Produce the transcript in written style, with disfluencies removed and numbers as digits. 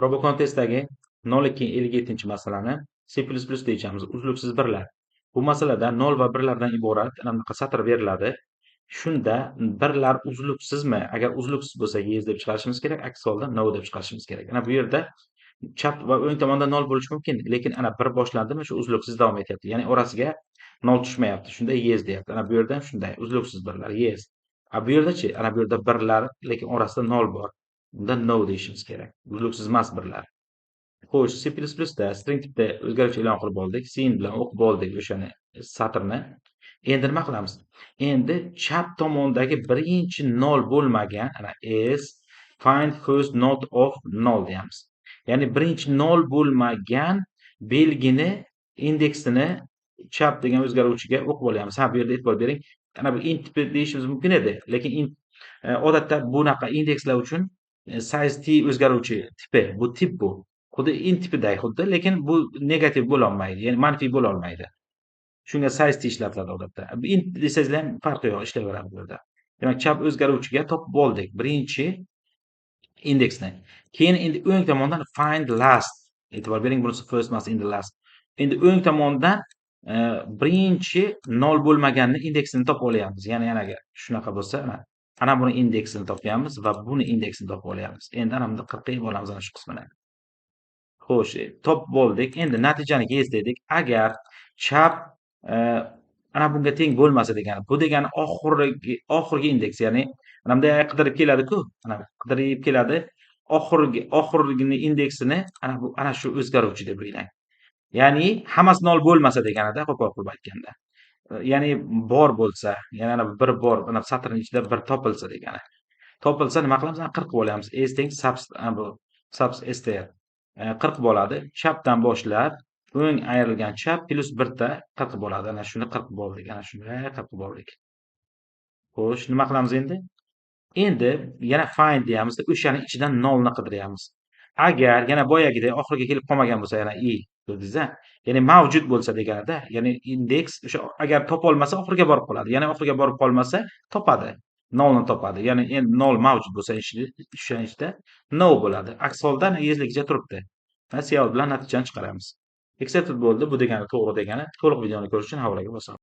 Robocontestdagi 0,257 masalani C++ deyishamiz, uzluksiz birlar. Bu masalada 0 va 1lardan iborat bunaqa satr beriladi. Shunda birlar uzluksizmi? Agar uzluksiz bo'lsa yes deb chiqarishimiz kerak, aks holda no deb chiqarishimiz kerak. Ana bu yerda chap va o'ng tomonda 0 bo'lishi mumkin, lekin ana 1 boshlandimi shu uzluksiz davom etyapti. Ya'ni orasiga 0 tushmayapti. Shunda yes deyapti. Ana bu yerda ham shunday, uzluksiz birlar yes. Bu yerda-chi? Ana bu yerda birlar, lekin orasida 0 bor. Unda no deyishimiz kerak. Uzluksiz emas birlar. Xo'sh, C++da string tipda o'zgaruvchi e'lon qilib oldik. Sin bilan o'qib oldik o'shani satrni. Endi nima qilamiz? Endi chap tomondagi birinchi 0 bo'lmagan ana is find first node of 0 deyamiz. Ya'ni birinchi 0 bo'lmagan belgini indeksini chap degan o'zgaruvchiga o'qib olyapmiz. Ha, bu yerda e'tibor bering. Ana bu int tipi deyishimiz mumkin edi, lekin odatda bunaqa indekslar uchun size t o'zgaruvchi tipi, bu tip bu. Xuddi int tipidagi xuddi, lekin bu negativ bo'lolmaydi, ya'ni manfiy bo'lolmaydi. Shunga size t ishlatiladi odatda. Int desangizlar ham farqi yo'q, ishlayveradi bu yerda. Demak, chap o'zgaruvchiga topib oldik birinchi indeksni. Keyin endi o'ng tomondan find last. E'tibor bering, bunisi first emas, endi last. Endi o'ng tomondan birinchi 0 bo'lmaganni indeksini topib olyapmiz. Ya'ni anaga shunaqa bo'lsa, ana buni indeksini topyapmiz va buni indeksini topib olyapmiz. Endi ana bunda 40 ga olamiz ana shu qismini. Xo'sh, topib oldik. Endi natijani yes dedik. Agar chap ana bunga teng bo'lmasa degani. Bu degani oxirgi indeks, ya'ni mana bunday qidirib keladi-ku, ana qidirib keladi. Oxirgi indeksini ana shu o'zgaruvchi deb o'ylang. Ya'ni hammasi 0 bo'lmasa deganida, qo'pol qilib aytganda. Ya'ni bor bo'lsa, ya'ni ana bir bor, ana satrning ichida bir topilsa degani. Topilsa nima qilamiz? 40 qilib olamiz. S teng subs str 40 bo'ladi. Chapdan boshlab o'ng ayrilgan chap plus 1 ta 40 bo'ladi. Ana shuni 40 bo'ldik. Ana shunday 40 bo'ldik. Xo'sh, nima qilamiz endi? Endi yana find deyamiz, o'shaning ichidan 0 ni qidiryapmiz. Agar yana boyagidek oxiriga kelib qolmagan bo'lsa, yana i ko'rdingiz-a? Ya'ni mavjud bo'lsa deganida, ya'ni indeks o'sha agar topolmasa oxiriga borib qoladi. Yana oxiriga borib qolmasa topadi. 0 ni topadi. Ya'ni endi 0 mavjud bo'lsa o'shaning ichida no bo'ladi. Aks holda yezligicha turibdi. Siyol bilan natijani chiqaramiz. Accepted bo'ldi. Bu degani to'g'ri degani. To'liq videoni ko'rish uchun havolaga bosaman.